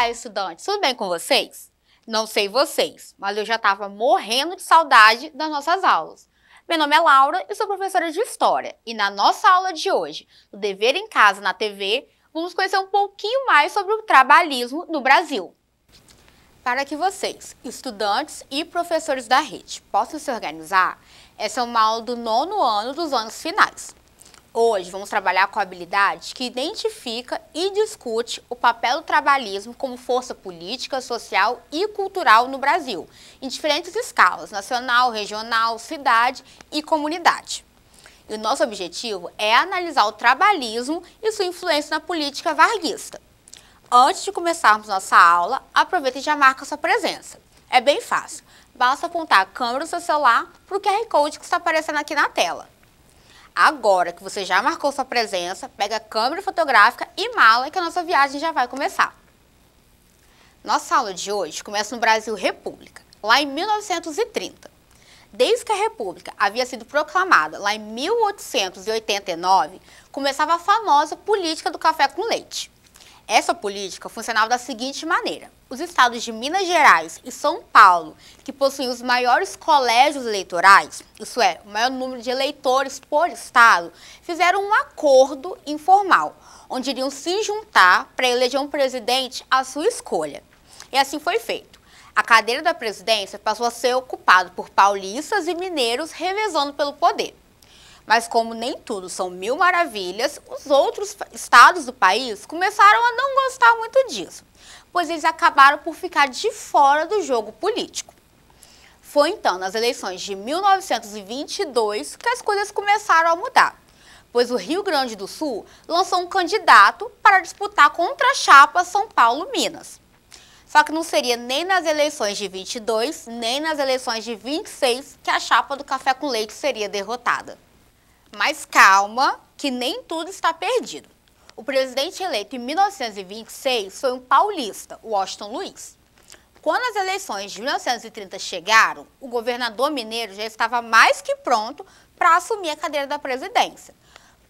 Olá, estudantes! Tudo bem com vocês? Não sei vocês, mas eu já estava morrendo de saudade das nossas aulas. Meu nome é Laura e sou professora de História. E na nossa aula de hoje, no Dever em Casa na TV, vamos conhecer um pouquinho mais sobre o trabalhismo no Brasil. Para que vocês, estudantes e professores da rede, possam se organizar, essa é uma aula do 9º ano dos anos finais. Hoje vamos trabalhar com a habilidade que identifica e discute o papel do trabalhismo como força política, social e cultural no Brasil, em diferentes escalas, nacional, regional, cidade e comunidade. E o nosso objetivo é analisar o trabalhismo e sua influência na política varguista. Antes de começarmos nossa aula, aproveita e já marca sua presença. É bem fácil, basta apontar a câmera do seu celular para o QR Code que está aparecendo aqui na tela. Agora que você já marcou sua presença, pega a câmera fotográfica e mala que a nossa viagem já vai começar. Nossa aula de hoje começa no Brasil República, lá em 1930. Desde que a República havia sido proclamada lá em 1889, começava a famosa política do café com leite. Essa política funcionava da seguinte maneira: os estados de Minas Gerais e São Paulo, que possuem os maiores colégios eleitorais, isso é, o maior número de eleitores por estado, fizeram um acordo informal, onde iriam se juntar para eleger um presidente à sua escolha. E assim foi feito. A cadeira da presidência passou a ser ocupada por paulistas e mineiros revezando pelo poder. Mas como nem tudo são mil maravilhas, os outros estados do país começaram a não gostar muito disso, pois eles acabaram por ficar de fora do jogo político. Foi então nas eleições de 1922 que as coisas começaram a mudar, pois o Rio Grande do Sul lançou um candidato para disputar contra a chapa São Paulo-Minas. Só que não seria nem nas eleições de 22, nem nas eleições de 26 que a chapa do café com leite seria derrotada. Mas calma, que nem tudo está perdido. O presidente eleito em 1926 foi um paulista, Washington Luiz. Quando as eleições de 1930 chegaram, o governador mineiro já estava mais que pronto para assumir a cadeira da presidência.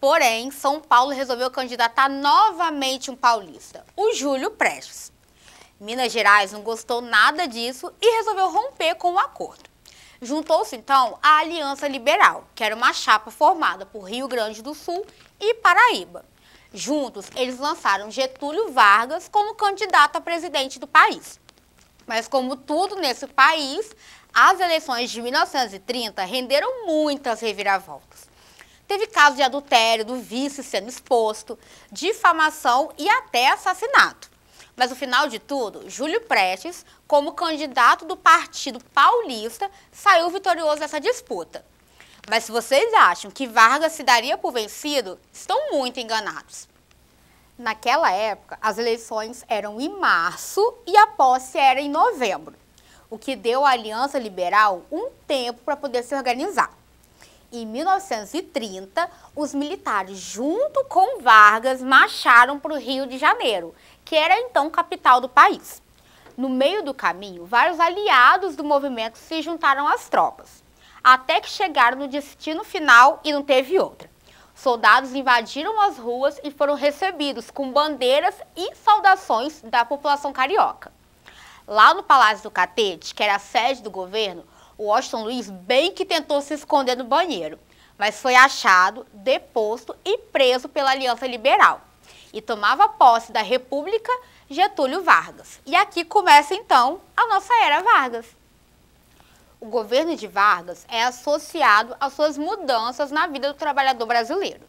Porém, São Paulo resolveu candidatar novamente um paulista, o Júlio Prestes. Minas Gerais não gostou nada disso e resolveu romper com o acordo. Juntou-se, então, a Aliança Liberal, que era uma chapa formada por Rio Grande do Sul e Paraíba. Juntos, eles lançaram Getúlio Vargas como candidato a presidente do país. Mas, como tudo nesse país, as eleições de 1930 renderam muitas reviravoltas. Teve casos de adultério do vice sendo exposto, difamação e até assassinato. Mas no final de tudo, Júlio Prestes, como candidato do Partido Paulista, saiu vitorioso dessa disputa. Mas se vocês acham que Vargas se daria por vencido, estão muito enganados. Naquela época, as eleições eram em março e a posse era em novembro, o que deu à Aliança Liberal um tempo para poder se organizar. Em 1930, os militares, junto com Vargas, marcharam para o Rio de Janeiro, que era então capital do país. No meio do caminho, vários aliados do movimento se juntaram às tropas, até que chegaram no destino final e não teve outra. Soldados invadiram as ruas e foram recebidos com bandeiras e saudações da população carioca. Lá no Palácio do Catete, que era a sede do governo, o Washington Luiz bem que tentou se esconder no banheiro, mas foi achado, deposto e preso pela Aliança Liberal. E tomava posse da República Getúlio Vargas. E aqui começa então a nossa era Vargas. O governo de Vargas é associado às suas mudanças na vida do trabalhador brasileiro.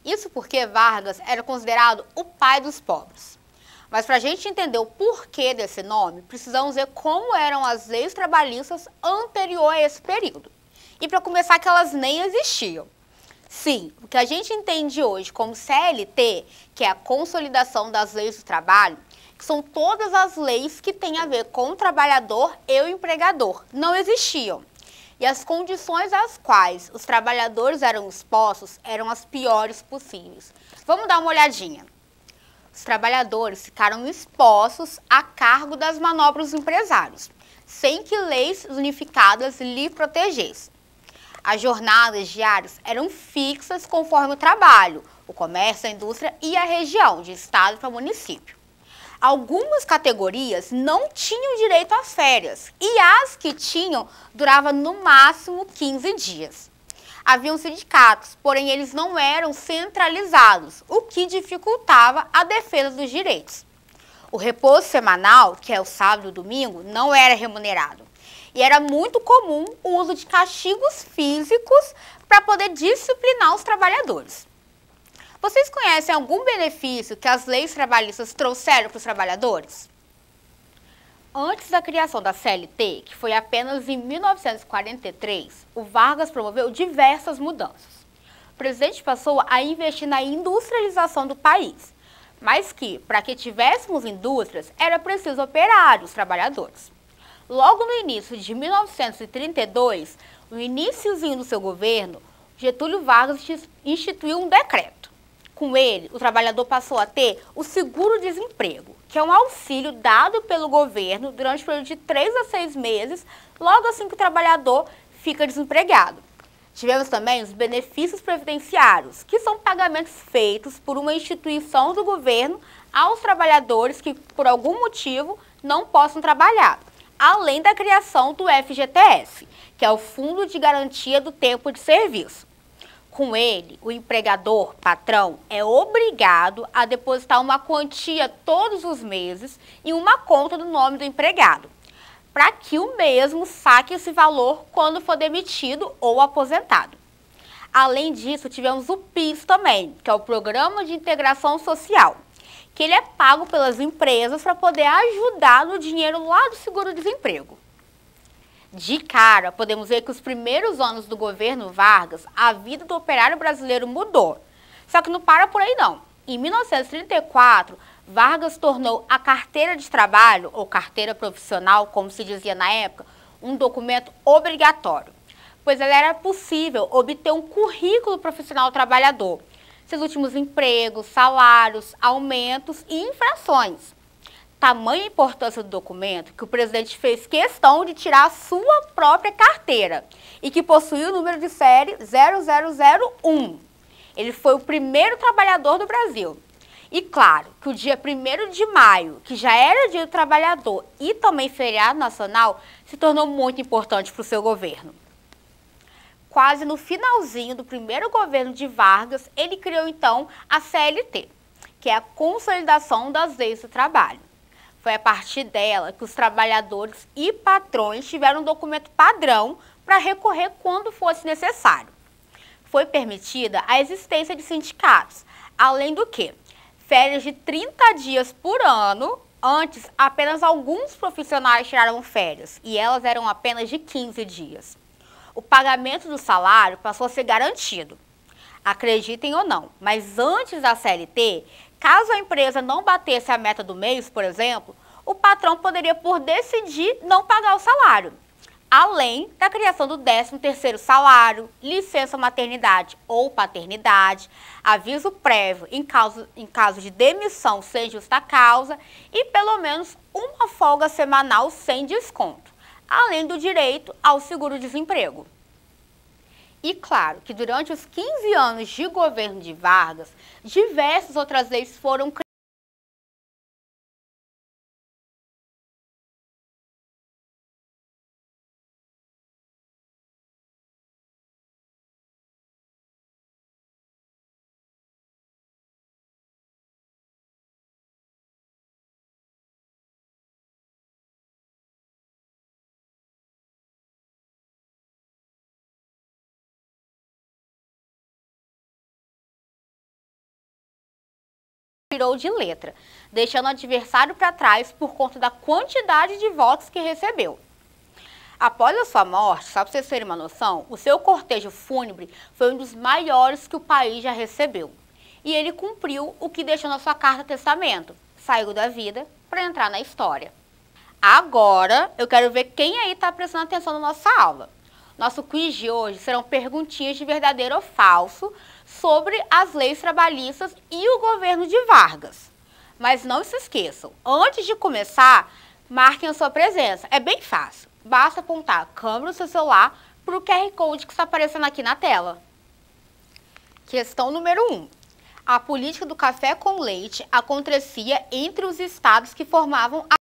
Isso porque Vargas era considerado o pai dos pobres. Mas para a gente entender o porquê desse nome, precisamos ver como eram as leis trabalhistas anterior a esse período. E para começar, que elas nem existiam. Sim, o que a gente entende hoje como CLT, que é a Consolidação das Leis do Trabalho, que são todas as leis que têm a ver com o trabalhador e o empregador, não existiam. E as condições às quais os trabalhadores eram expostos eram as piores possíveis. Vamos dar uma olhadinha. Os trabalhadores ficaram expostos a cargo das manobras dos empresários, sem que leis unificadas lhe protegessem. As jornadas diárias eram fixas conforme o trabalho, o comércio, a indústria e a região, de estado para município. Algumas categorias não tinham direito às férias e as que tinham duravam no máximo 15 dias. Haviam sindicatos, porém eles não eram centralizados, o que dificultava a defesa dos direitos. O repouso semanal, que é o sábado e o domingo, não era remunerado. E era muito comum o uso de castigos físicos para poder disciplinar os trabalhadores. Vocês conhecem algum benefício que as leis trabalhistas trouxeram para os trabalhadores? Antes da criação da CLT, que foi apenas em 1943, o Vargas promoveu diversas mudanças. O presidente passou a investir na industrialização do país, mas que, para que tivéssemos indústrias, era preciso operários, trabalhadores. Logo no início de 1932, no iniciozinho do seu governo, Getúlio Vargas instituiu um decreto. Com ele, o trabalhador passou a ter o seguro-desemprego, que é um auxílio dado pelo governo durante o período de 3 a 6 meses, logo assim que o trabalhador fica desempregado. Tivemos também os benefícios previdenciários, que são pagamentos feitos por uma instituição do governo aos trabalhadores que, por algum motivo, não possam trabalhar, além da criação do FGTS, que é o Fundo de Garantia do Tempo de Serviço. Com ele, o empregador, patrão, é obrigado a depositar uma quantia todos os meses em uma conta do nome do empregado, para que o mesmo saque esse valor quando for demitido ou aposentado. Além disso, tivemos o PIS também, que é o Programa de Integração Social, que ele é pago pelas empresas para poder ajudar no dinheiro lá do seguro-desemprego. De cara, podemos ver que os primeiros anos do governo Vargas, a vida do operário brasileiro mudou. Só que não para por aí não. Em 1934, Vargas tornou a carteira de trabalho, ou carteira profissional, como se dizia na época, um documento obrigatório, pois ela era possível obter um currículo profissional trabalhador, seus últimos empregos, salários, aumentos e infrações. Tamanha importância do documento que o presidente fez questão de tirar a sua própria carteira e que possuía o número de série 0001. Ele foi o primeiro trabalhador do Brasil. E claro que o dia 1º de maio, que já era dia do trabalhador e também feriado nacional, se tornou muito importante para o seu governo. Quase no finalzinho do primeiro governo de Vargas, ele criou então a CLT, que é a Consolidação das Leis do Trabalho. Foi a partir dela que os trabalhadores e patrões tiveram um documento padrão para recorrer quando fosse necessário. Foi permitida a existência de sindicatos, além do que férias de 30 dias por ano. Antes, apenas alguns profissionais tiraram férias e elas eram apenas de 15 dias. O pagamento do salário passou a ser garantido. Acreditem ou não, mas antes da CLT, caso a empresa não batesse a meta do mês, por exemplo, o patrão poderia, por decidir, não pagar o salário. Além da criação do 13º salário, licença maternidade ou paternidade, aviso prévio em caso de demissão sem justa causa e pelo menos uma folga semanal sem desconto, além do direito ao seguro-desemprego. E claro que durante os 15 anos de governo de Vargas, diversas outras leis foram criadas. Tirou de letra, deixando o adversário para trás por conta da quantidade de votos que recebeu. Após a sua morte, só para vocês terem uma noção, o seu cortejo fúnebre foi um dos maiores que o país já recebeu. E ele cumpriu o que deixou na sua carta-testamento, saiu da vida para entrar na história. Agora, eu quero ver quem aí está prestando atenção na nossa aula. Nosso quiz de hoje serão perguntinhas de verdadeiro ou falso sobre as leis trabalhistas e o governo de Vargas. Mas não se esqueçam, antes de começar, marquem a sua presença. É bem fácil, basta apontar a câmera do seu celular para o QR Code que está aparecendo aqui na tela. Questão número 1. A política do café com leite acontecia entre os estados que formavam a